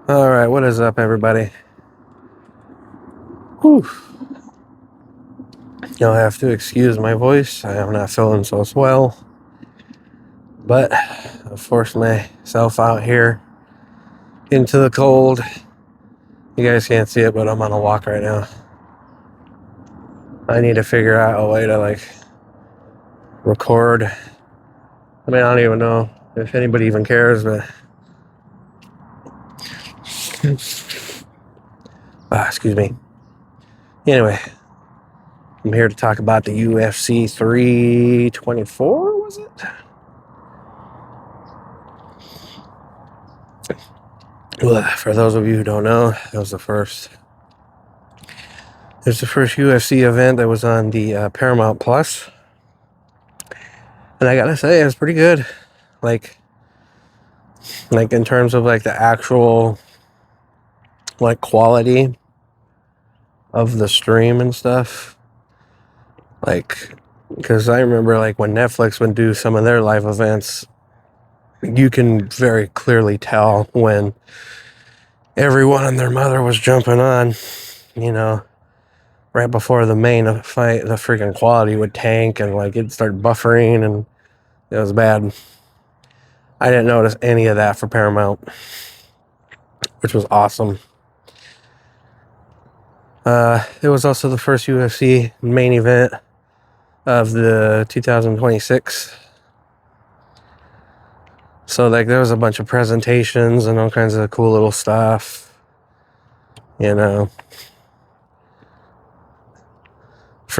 All right, what is up, everybody? Whew. You'll have to excuse my voice. I am not feeling so well, but I forced myself out here into the cold. You guys can't see it, but I'm on a walk right now. I need to figure out a way to record. I mean, I don't even know if anybody even cares, but excuse me. Anyway, I'm here to talk about the UFC 324. Was it? Well, for those of you who don't know, it was the first UFC event that was on the Paramount Plus, and I gotta say, it was pretty good. Like in terms of the actual quality of the stream and stuff. Because I remember when Netflix would do some of their live events, you can very clearly tell when everyone and their mother was jumping on. Right before the main fight, the freaking quality would tank and it'd start buffering, and it was bad. I didn't notice any of that for Paramount, which was awesome. It was also the first UFC main event of the 2026. So there was a bunch of presentations and all kinds of cool little stuff. For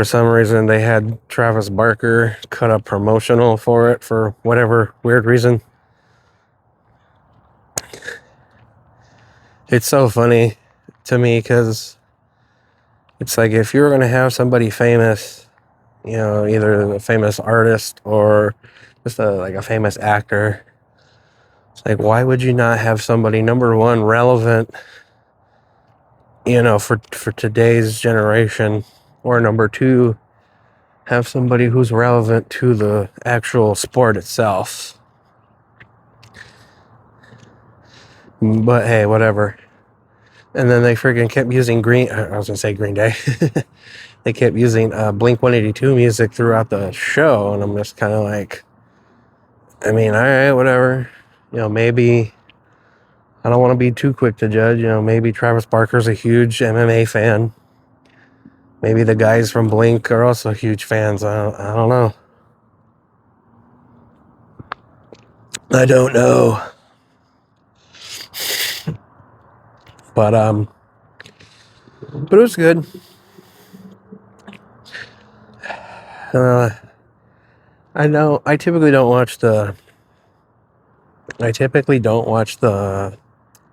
some reason they had Travis Barker cut a promotional for it for whatever weird reason. It's so funny to me because it's if you're going to have somebody famous, either a famous artist or just a famous actor, it's why would you not have somebody, number one, relevant, for today's generation, or number two, have somebody who's relevant to the actual sport itself. But hey, whatever. And then they freaking kept using Green Day. They kept using Blink 182 music throughout the show, and I'm just kind of I mean, all right, whatever. Maybe I don't want to be too quick to judge. Maybe Travis Barker's a huge MMA fan. Maybe the guys from Blink are also huge fans. I don't know. I don't know. But it was good. I know I typically don't watch the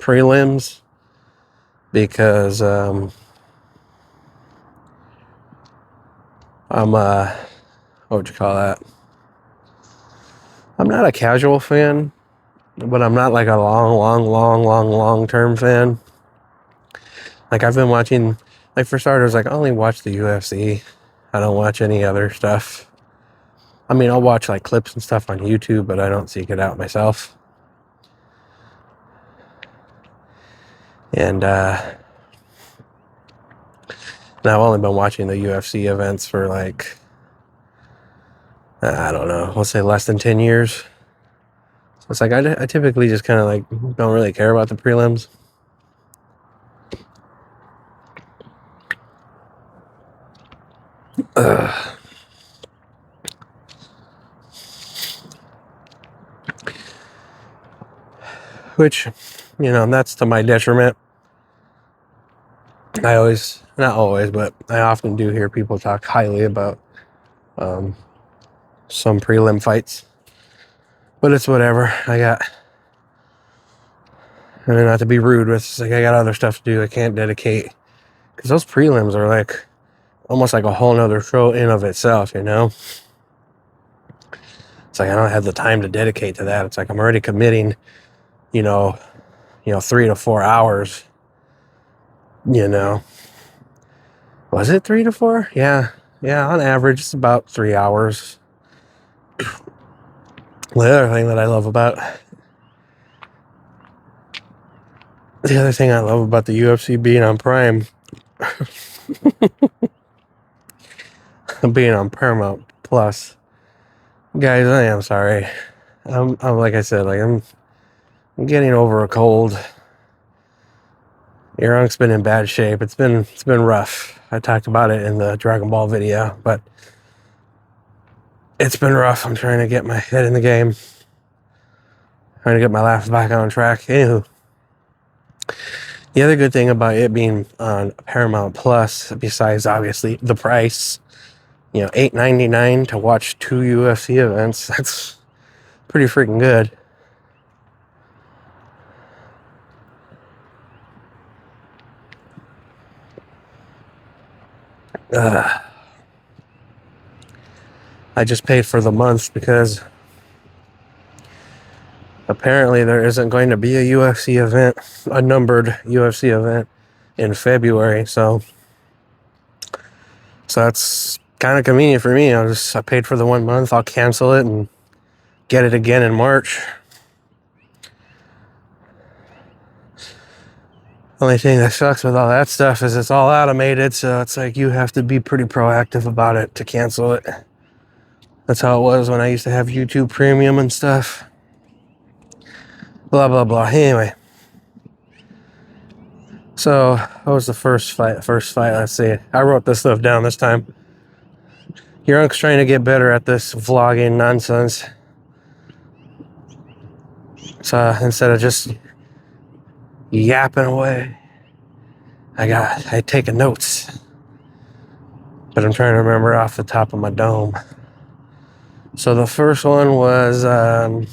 prelims because I'm what would you call that? I'm not a casual fan, but I'm not a long term fan. I've been watching, for starters, I only watch the UFC. I don't watch any other stuff. I mean, I'll watch clips and stuff on YouTube, but I don't seek it out myself. And I've only been watching the UFC events for I don't know, let's say less than 10 years. So it's I typically just kind of don't really care about the prelims. Which, that's to my detriment. Not always, but I often do hear people talk highly about some prelim fights. But it's whatever. I mean, not to be rude, but it's I got other stuff to do. I can't dedicate, because those prelims are almost a whole nother show in of itself, It's I don't have the time to dedicate to that. It's I'm already committing, 3 to 4 hours, Was it 3 to 4? Yeah, on average, it's about 3 hours. The other thing that I love about The other thing I love about the UFC being on Prime, being on Paramount Plus, guys, I am sorry. I'm like I said, like I'm getting over a cold. Your unc's been in bad shape. It's been rough. I talked about it in the Dragon Ball video, but it's been rough. I'm trying to get my head in the game, trying to get my life back on track. Anywho, the other good thing about it being on Paramount Plus, besides obviously the price, $8.99 to watch 2 UFC events. That's pretty freaking good. I just paid for the month because apparently there isn't going to be a UFC event, a numbered UFC event in February. So that's kind of convenient for me. I paid for the 1 month. I'll cancel it and get it again in March. Only thing that sucks with all that stuff is it's all automated, so it's like you have to be pretty proactive about it to cancel it. That's how it was when I used to have YouTube Premium and stuff. Blah, blah, blah. Anyway. So, what was the first fight? Let's see. I wrote this stuff down this time. Your unc's trying to get better at this vlogging nonsense. So, instead of just yapping away, I taking notes. But I'm trying to remember off the top of my dome. So the first one was I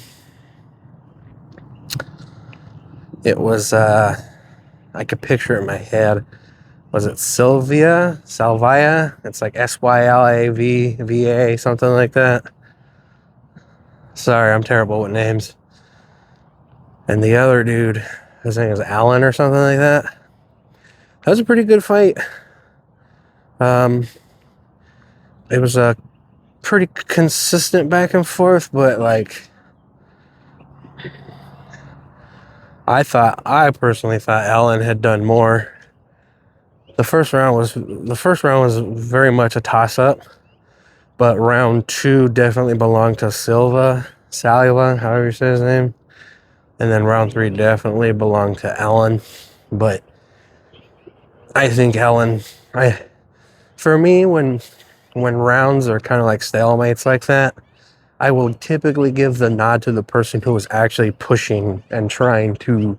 could picture it in my head. Was it Salvia? It's like SYLAVVA, something like that. Sorry, I'm terrible with names. And the other dude, his name was Alan or something like that. That was a pretty good fight. It was a pretty consistent back and forth, but like I personally thought Alan had done more. The first round was very much a toss-up, but round 2 definitely belonged to Saliva, however you say his name, and then round 3 definitely belonged to Alan. But I think Alan, for me, when rounds are kind of like stalemates like that, I will typically give the nod to the person who was actually pushing and trying to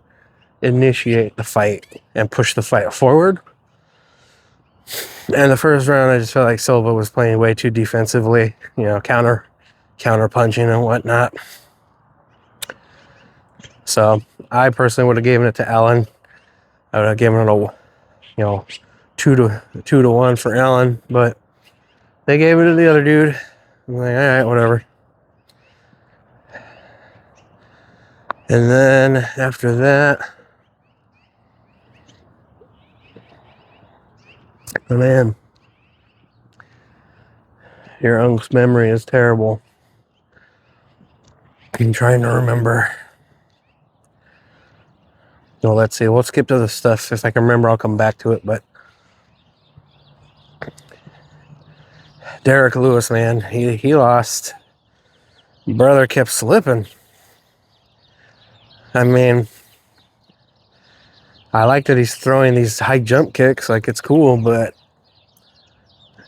initiate the fight and push the fight forward. And the first round, I just felt like Silva was playing way too defensively, counter punching and whatnot. So I personally would have given it to Allen. I would have given it 2-1 for Allen, but they gave it to the other dude. I'm like, all right, whatever. And then after that, oh man, your uncle's memory is terrible. I'm trying to remember. No, let's see. We'll skip to the stuff. If I can remember, I'll come back to it. But Derek Lewis, man, he lost. Brother kept slipping. I mean, I like that he's throwing these high jump kicks. Like, it's cool, but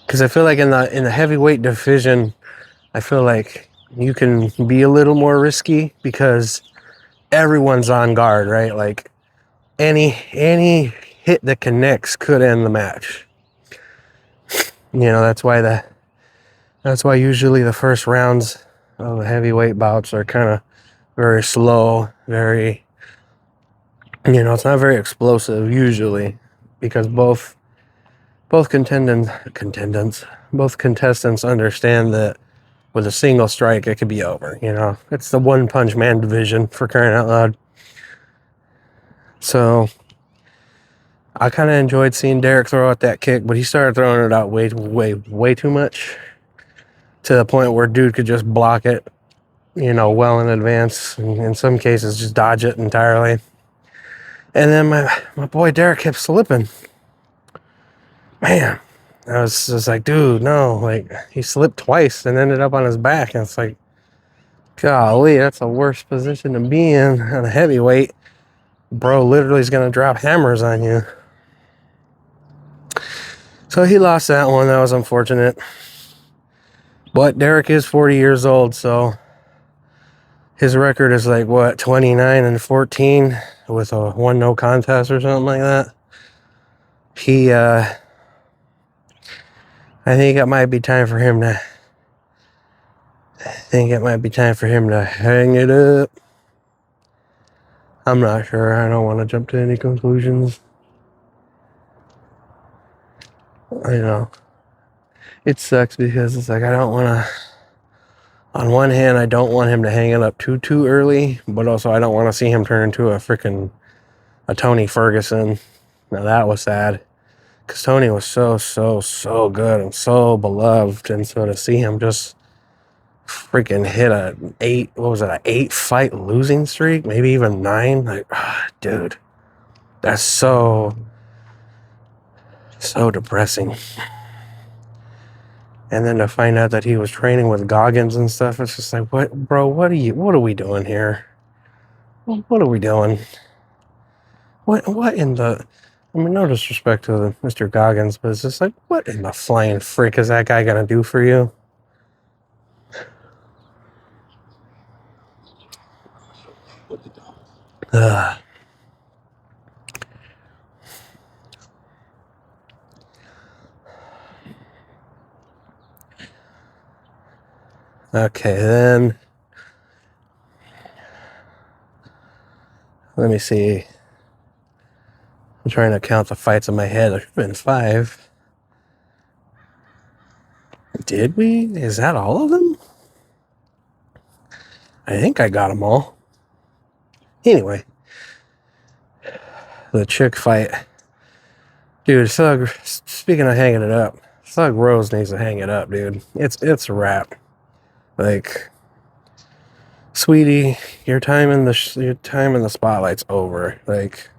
because I feel like in the heavyweight division, I feel like you can be a little more risky because everyone's on guard, right? Like any hit that connects could end the match. That's why usually the first rounds of heavyweight bouts are kind of very slow, very, it's not very explosive usually, because both contestants understand that with a single strike it could be over. It's the one punch man division, for crying out loud. So I kind of enjoyed seeing Derek throw out that kick, but he started throwing it out way too much, to the point where dude could just block it, well in advance. In some cases, just dodge it entirely. And then my boy Derek kept slipping. Man, I was just like, dude, no. Like, he slipped twice and ended up on his back. And it's like, golly, that's the worst position to be in on a heavyweight. Bro literally is going to drop hammers on you. So he lost that one. That was unfortunate. But Derek is 40 years old, so his record is like, what, 29-14 with a 1 no contest or something like that. I think it might be time for him to hang it up. I'm not sure. I don't want to jump to any conclusions. I know. It sucks because it's like I don't want to. On one hand, I don't want him to hang it up too early, but also I don't want to see him turn into a Tony Ferguson. Now that was sad because Tony was so good and so beloved, and so to see him just freaking hit an 8-fight losing streak, maybe even 9, like, dude, that's so depressing. And then to find out that he was training with Goggins and stuff, it's just like, what, bro? What are we doing here? What are we doing? What in the? I mean, no disrespect to Mr. Goggins, but it's just like, what in the flying frick is that guy gonna do for you? Ugh. Okay, then let me see. I'm trying to count the fights in my head. There's been 5. Did we? Is that all of them? I think I got them all. Anyway, the chick fight. Dude, Thug, speaking of hanging it up, Thug Rose needs to hang it up, dude. It's a wrap. Like, sweetie, your time in the spotlight's over. Like,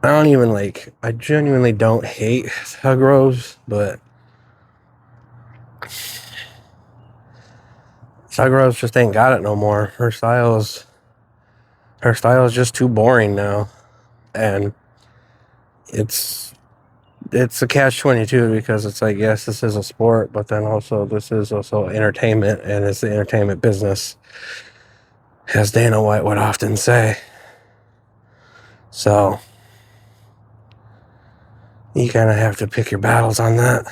I genuinely don't hate Thug Rose, but Thug Rose just ain't got it no more. Her style is just too boring now, and it's a catch-22 because it's like, yes, this is a sport, but then also this is also entertainment, and it's the entertainment business, as Dana White would often say. So you kind of have to pick your battles on that.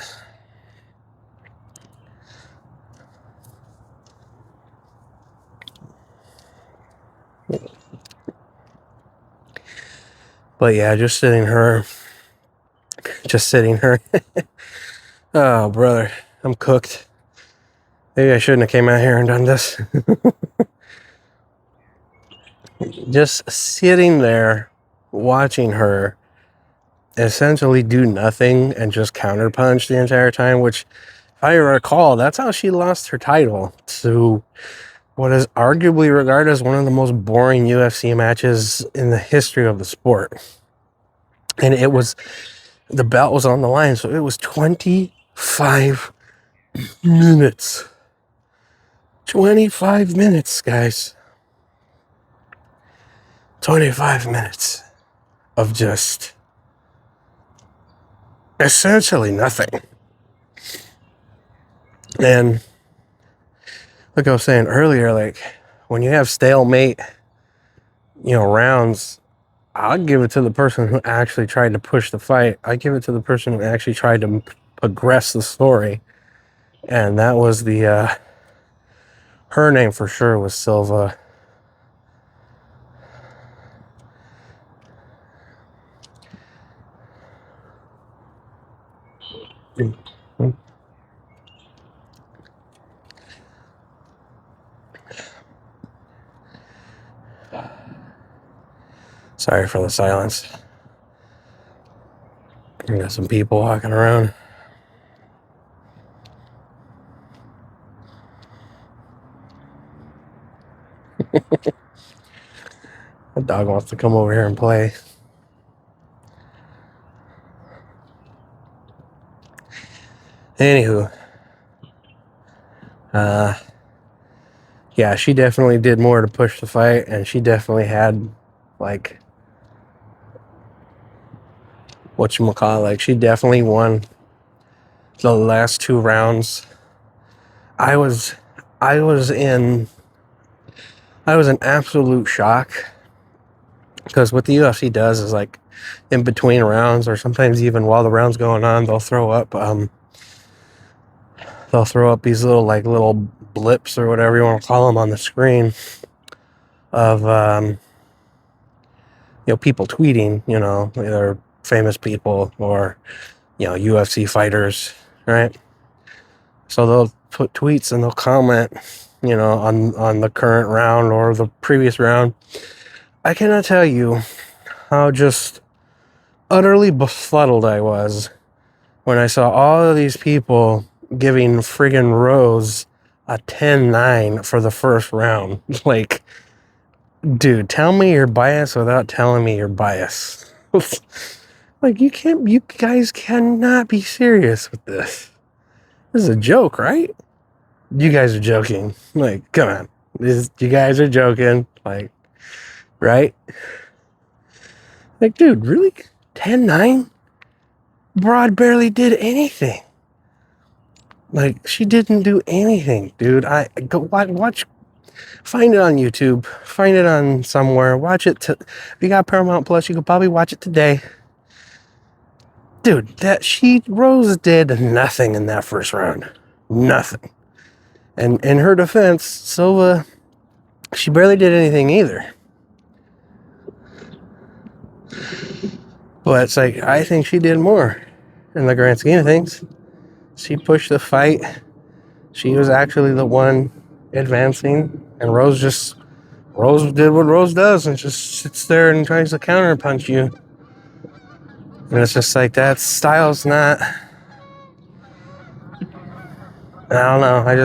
But yeah, just sitting her. Oh, brother, I'm cooked. Maybe I shouldn't have came out here and done this. Just sitting there watching her essentially do nothing and just counterpunch the entire time, which, if I recall, that's how she lost her title to what is arguably regarded as one of the most boring UFC matches in the history of the sport. And the belt was on the line, so it was 25 minutes. 25 minutes, guys. 25 minutes of just essentially nothing. And like I was saying earlier, like, when you have stalemate, rounds, I'll give it to the person who actually tried to push the fight. I give it to the person who actually tried to progress the story. And that was her name for sure was Silva. Sorry for the silence. We got some people walking around. The dog wants to come over here and play. Anywho, yeah, she definitely did more to push the fight, and she definitely had, like, whatchamacallit, like, she definitely won the last 2 rounds. I was in absolute shock, because what the UFC does is, like, in between rounds, or sometimes even while the round's going on, they'll throw up these little blips or whatever you want to call them on the screen of people tweeting, either famous people or UFC fighters, right? So they'll put tweets and they'll comment, on the current round or the previous round. I cannot tell you how just utterly befuddled I was when I saw all of these people giving friggin' Rose a 10-9 for the first round. Like, dude, tell me you're biased without telling me you're biased. Like, you guys cannot be serious with this. This is a joke, right? You guys are joking. Like, come on. You guys are joking. Like, right? Like, dude, really? 10-9? Broad barely did anything. Like, she didn't do anything, dude. I go watch. Find it on YouTube. Find it on somewhere. Watch it. If you got Paramount Plus, you could probably watch it today. Dude, Rose did nothing in that first round. Nothing. And in her defense, Silva, she barely did anything either. But it's like, I think she did more in the grand scheme of things. She pushed the fight. She was actually the one advancing, and Rose did what Rose does and just sits there and tries to counterpunch you. And it's just like, that style's not, I don't know, I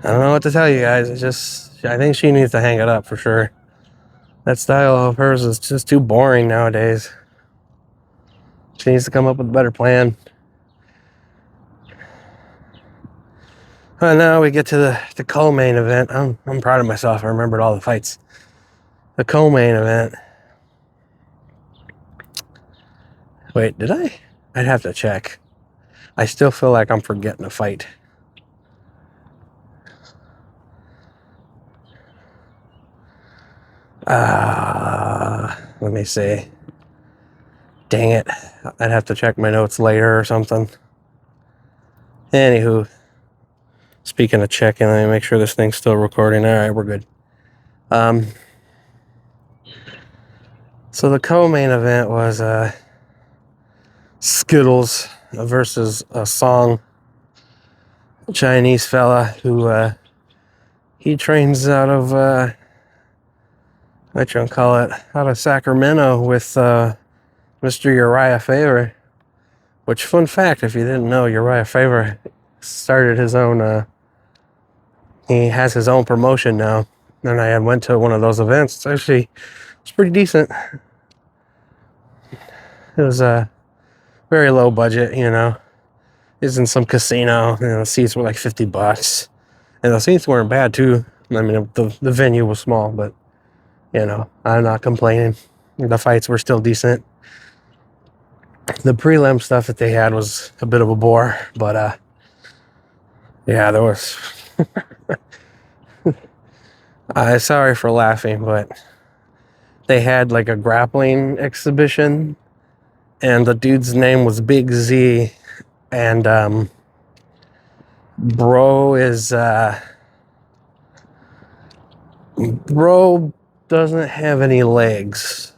don't know what to tell you guys. I think she needs to hang it up for sure. That style of hers is just too boring nowadays. She needs to come up with a better plan. And now we get to the co-main event. I'm proud of myself. I remembered all the fights. The co-main event. Wait, did I? I'd have to check. I still feel like I'm forgetting a fight. Let me see. Dang it. I'd have to check my notes later or something. Anywho, speaking of checking, let me make sure this thing's still recording. All right, we're good. So the co-main event was Skittles versus a Song, Chinese fella who he trains out of out of Sacramento with Mr. Uriah Faber. Which, fun fact, if you didn't know, Uriah Faber started his own. He has his own promotion now, and I went to one of those events. It's pretty decent. It was very low budget, It was in some casino, the seats were like $50, and the seats weren't bad too. I mean, the venue was small, but I'm not complaining. The fights were still decent. The prelim stuff that they had was a bit of a bore, but yeah, there was. Sorry for laughing, but they had like a grappling exhibition, and the dude's name was Big Z, and bro doesn't have any legs.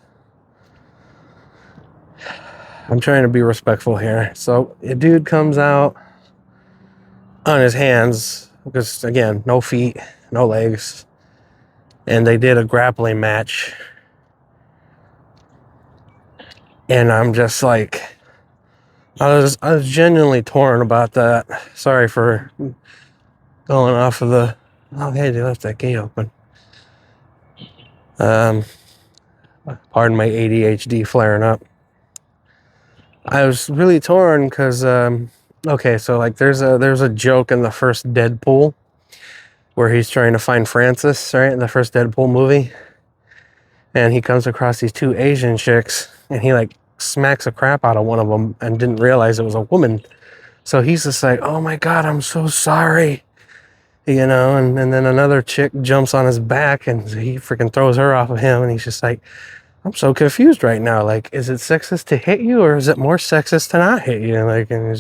I'm trying to be respectful here. So a dude comes out on his hands, because again, no feet, no legs, and they did a grappling match. And I'm just like, I was genuinely torn about that. Sorry for going off of the Oh, hey, they left that gate open. Pardon my ADHD flaring up. I was really torn because, okay, so like there's a joke in the first Deadpool where he's trying to find Francis, right, in the first Deadpool movie, and he comes across these two Asian chicks, and he like smacks the crap out of one of them and didn't realize it was a woman. So he's just like, "Oh my God, I'm so sorry," you know, and then another chick jumps on his back and he freaking throws her off of him, and he's just like, I'm so confused right now. Like, is it sexist to hit you, or is it more sexist to not hit you? Like, and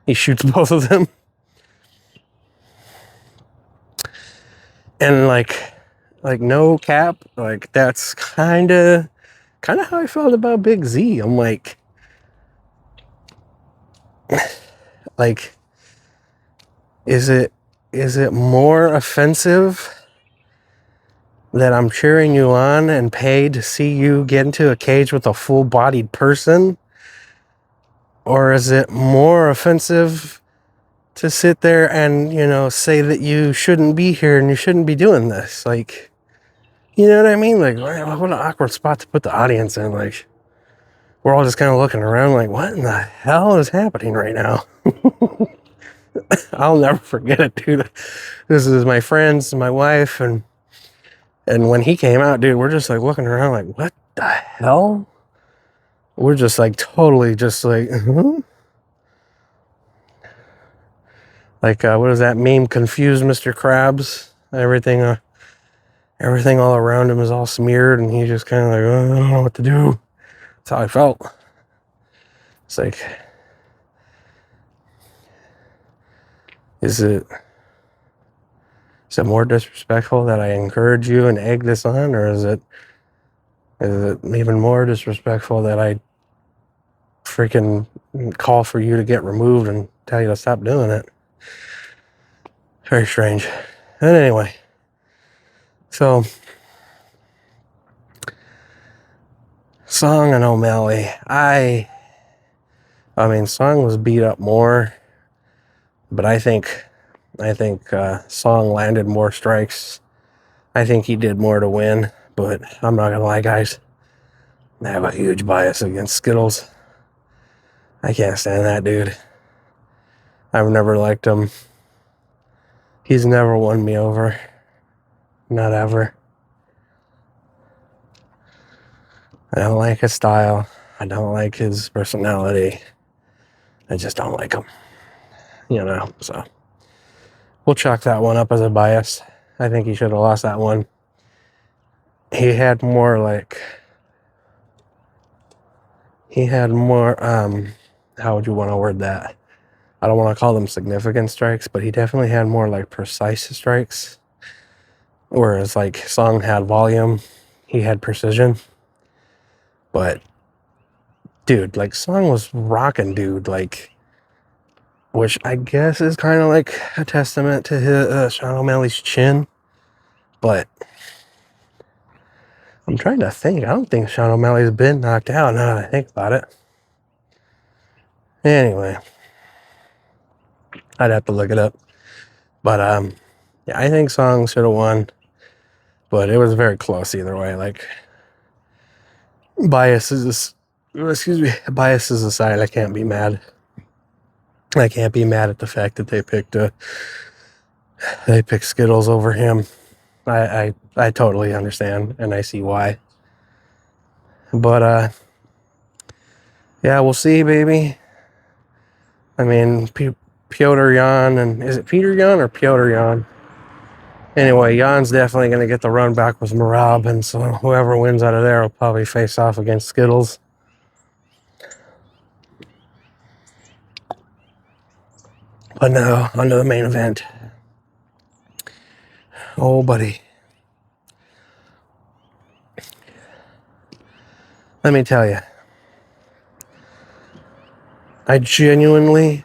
he shoots both of them. And like no cap, like that's kind of how I felt about Big Z. I'm like, is it more offensive that I'm cheering you on and pay to see you get into a cage with a full-bodied person? Or is it more offensive to sit there and, you know, say that you shouldn't be here and you shouldn't be doing this? Like, you know what I mean? Like, what an awkward spot to put the audience in. Like, we're all just kind of looking around like, what in the hell is happening right now? I'll never forget it, dude. This is my friends, my wife, and when he came out, dude, we're just like looking around like, what the hell? We're just like totally just like, huh? Like, what is that meme? Confused Mr. Krabs. Everything all around him is all smeared, and he's just kind of like, oh, I don't know what to do. That's how I felt. It's like, is it more disrespectful that I encourage you and egg this on, or is it even more disrespectful that I freaking call for you to get removed and tell you to stop doing it? Very strange. And anyway, so Song and O'Malley, I mean, Song was beat up more, but I think Song landed more strikes. I think he did more to win, but I'm not gonna lie, guys. I have a huge bias against Skittles. I can't stand that dude. I've never liked him. He's never won me over. Not ever. I don't like his style. I don't like his personality. I just don't like him. You know, so we'll chalk that one up as a bias. I think he should have lost that one. He had more, how would you want to word that? I don't want to call them significant strikes, but he definitely had more like precise strikes. Whereas like Song had volume, he had precision. But dude, like Song was rocking, dude, like, which I guess is kind of like a testament to his Sean O'Malley's chin. But I'm trying to think. I don't think Sean O'Malley's been knocked out now that I think about it. Anyway, I'd have to look it up. But yeah, I think Song should have won. But it was very close either way. Like, biases aside, I can't be mad. I can't be mad at the fact that they picked Skittles over him. I totally understand, and I see why. But yeah, we'll see, baby. I mean, Piotr Jan, and is it Peter Jan or Piotr Jan? Anyway, Jan's definitely going to get the run back with Marab, and so whoever wins out of there will probably face off against Skittles. But now, on to the main event. Oh, buddy. Let me tell you. I genuinely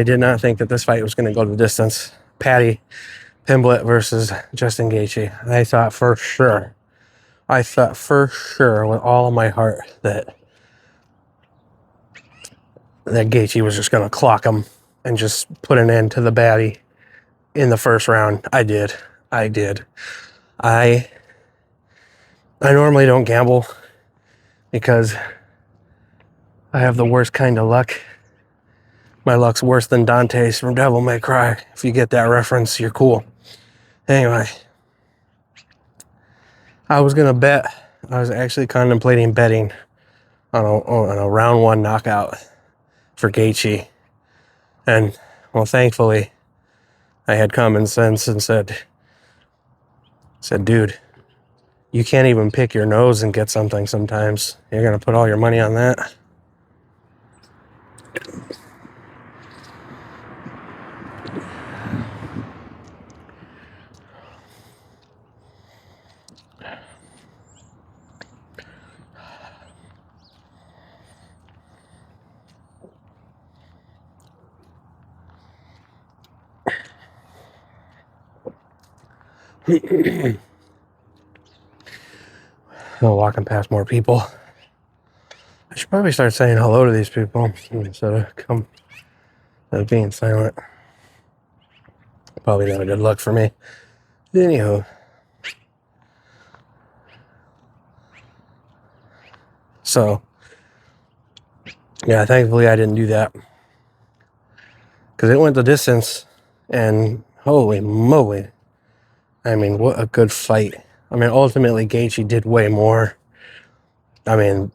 did not think that this fight was going to go the distance. Paddy Pimblett versus Justin Gaethje. I thought for sure with all of my heart that Gaethje was just going to clock him and just put an end to the baddie in the first round. I did. I normally don't gamble because I have the worst kind of luck. My luck's worse than Dante's from Devil May Cry. If you get that reference, you're cool. Anyway, I was gonna bet. I was actually contemplating betting on a round one knockout for Gaethje, and well, thankfully, I had common sense and said, dude, you can't even pick your nose and get something sometimes. You're gonna put all your money on that? I'm walking past more people. I should probably start saying hello to these people instead of being silent. Probably not a good look for me. Anywho. So, yeah, thankfully I didn't do that. Because it went the distance, and holy moly. I mean, what a good fight. I mean, ultimately, Gaethje did way more. I mean,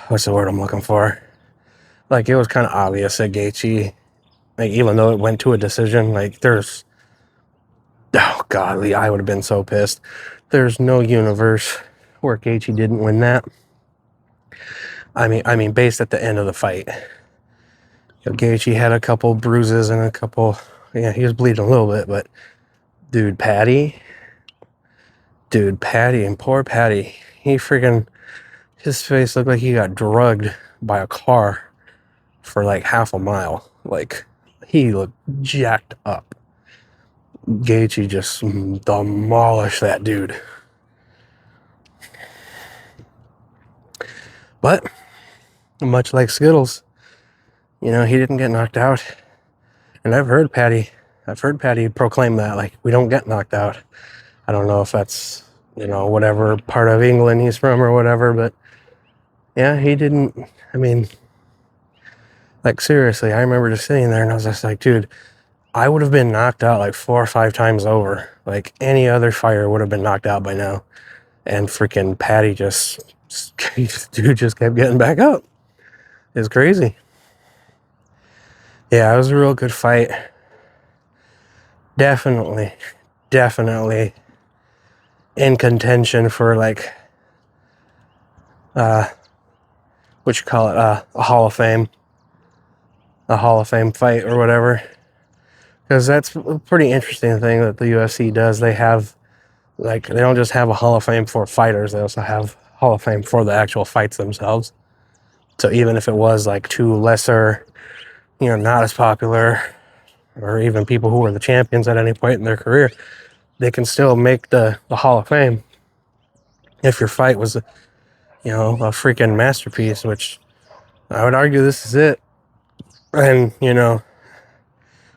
what's the word I'm looking for? Like, it was kind of obvious that Gaethje, like, even though it went to a decision, like, there's, oh, godly, I would have been so pissed. There's no universe where Gaethje didn't win that. I mean, based at the end of the fight. You know, Gaethje had a couple bruises and a couple, yeah, he was bleeding a little bit, but dude, Patty, and poor Patty, he freaking, his face looked like he got drugged by a car for like half a mile. Like, he looked jacked up. Gaethje just demolished that dude. But, much like Skittles, you know, he didn't get knocked out. And I've heard Patty proclaim that, like, we don't get knocked out. I don't know if that's, you know, whatever part of England he's from or whatever, but yeah, he didn't. I mean, like, seriously, I remember just sitting there and I was just like, dude, I would have been knocked out like 4 or 5 times over. Like, any other fighter would have been knocked out by now. And freaking Patty dude just kept getting back up. It's crazy. Yeah, it was a real good fight. Definitely in contention for, like, what you call it, a Hall of Fame fight or whatever. Because that's a pretty interesting thing that the UFC does. They have, like, they don't just have a Hall of Fame for fighters, they also have Hall of Fame for the actual fights themselves. So even if it was like 2 lesser, you know, not as popular, or even people who were the champions at any point in their career, they can still make the Hall of Fame if your fight was, you know, a freaking masterpiece, which I would argue this is it. And, you know,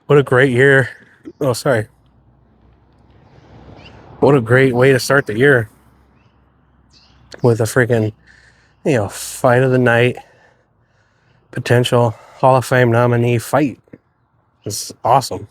what a great year. Oh, sorry. What a great way to start the year with a freaking, you know, fight of the night, potential Hall of Fame nominee fight. It's awesome.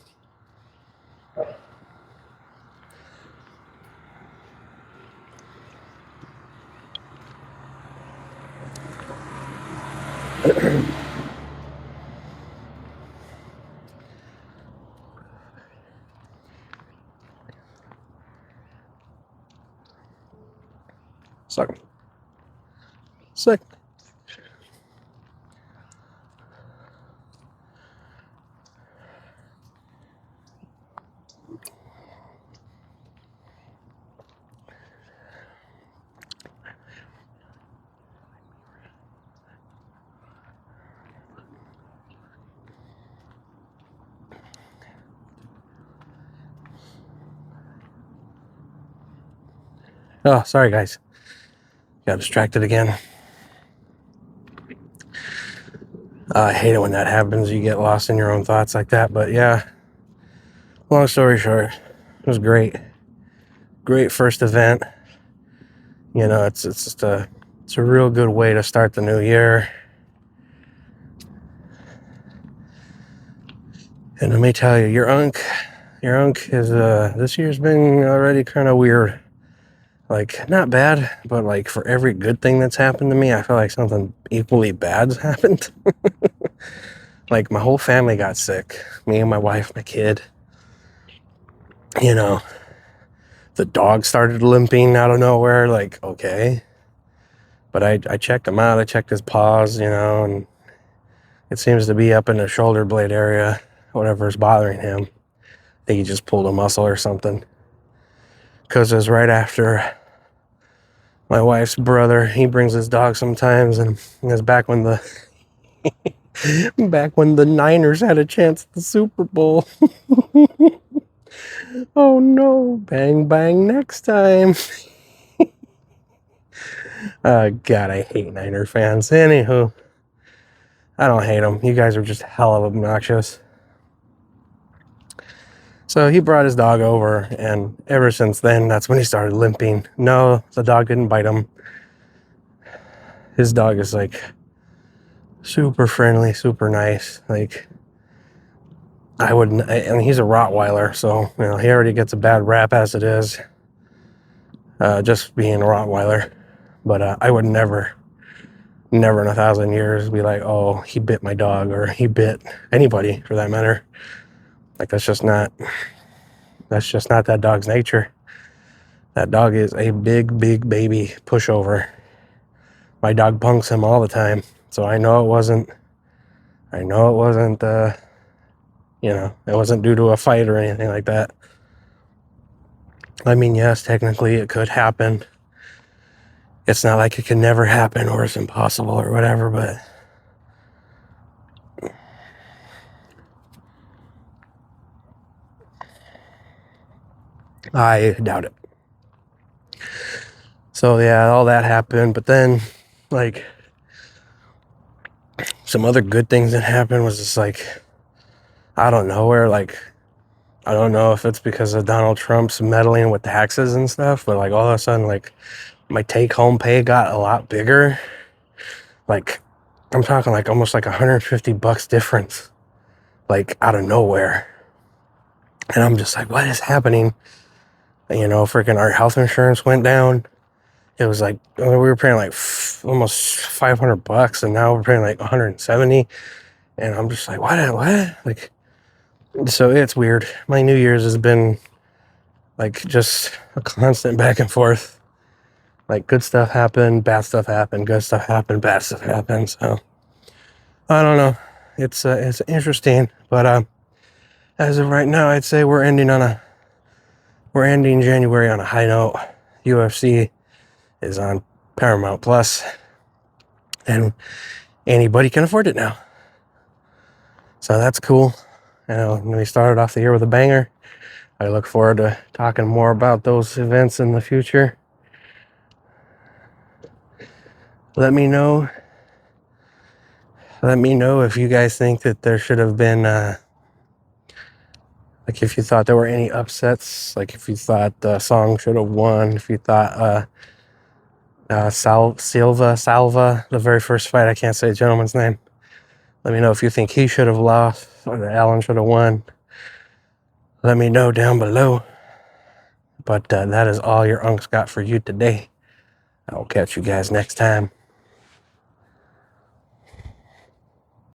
Sick. Oh, sorry, guys. Got distracted again. I hate it when that happens. You get lost in your own thoughts like that. But yeah, long story short, it was great. Great first event. You know, it's just it's a real good way to start the new year. And let me tell you, your Unc is this year's been already kind of weird. Like, not bad, but like for every good thing that's happened to me, I feel like something equally bad's happened. Like, my whole family got sick. Me and my wife, my kid. You know, the dog started limping out of nowhere. Like, okay. But I checked him out. I checked his paws, you know, and it seems to be up in the shoulder blade area, whatever's bothering him. I think he just pulled a muscle or something. Because it was right after my wife's brother, he brings his dog sometimes, and it was back when the Niners had a chance at the Super Bowl. Oh no, bang bang next time. God, I hate Niner fans. Anywho, I don't hate them. You guys are just hell of obnoxious. So he brought his dog over, and ever since then, that's when he started limping. No, the dog didn't bite him. His dog is like super friendly, super nice. Like, I wouldn't, and he's a Rottweiler, so you know he already gets a bad rap as it is, just being a Rottweiler. But I would never in 1,000 years be like, oh, he bit my dog, or he bit anybody for that matter. Like, that's just not that dog's nature. That dog is a big baby pushover. My dog punks him all the time, so I know it wasn't you know, it wasn't due to a fight or anything like that. I mean, yes, technically it could happen. It's not like it can never happen or it's impossible or whatever, but I doubt it. So yeah, all that happened, but then like some other good things that happened was just like out of nowhere. Like, I don't know if it's because of Donald Trump's meddling with taxes and stuff, but like all of a sudden, like my take-home pay got a lot bigger. Like, I'm talking like almost like $150 difference, like out of nowhere. And I'm just like, what is happening? You know, freaking our health insurance went down. It was like, we were paying like almost $500, and now we're paying like 170. And I'm just like, what? Like, so it's weird. My New Year's has been like just a constant back and forth. Like, good stuff happened, bad stuff happened, good stuff happened, bad stuff happened. So I don't know. It's interesting, but as of right now, I'd say we're ending January on a high note. UFC is on Paramount Plus, and anybody can afford it now. So that's cool. You know, we started off the year with a banger. I look forward to talking more about those events in the future. Let me know if you guys think that there should have been, like, if you thought there were any upsets, like if you thought the song should have won, if you thought Salva, the very first fight, I can't say the gentleman's name. Let me know if you think he should have lost or that Allen should have won. Let me know down below. But that is all your Unc's got for you today. I will catch you guys next time.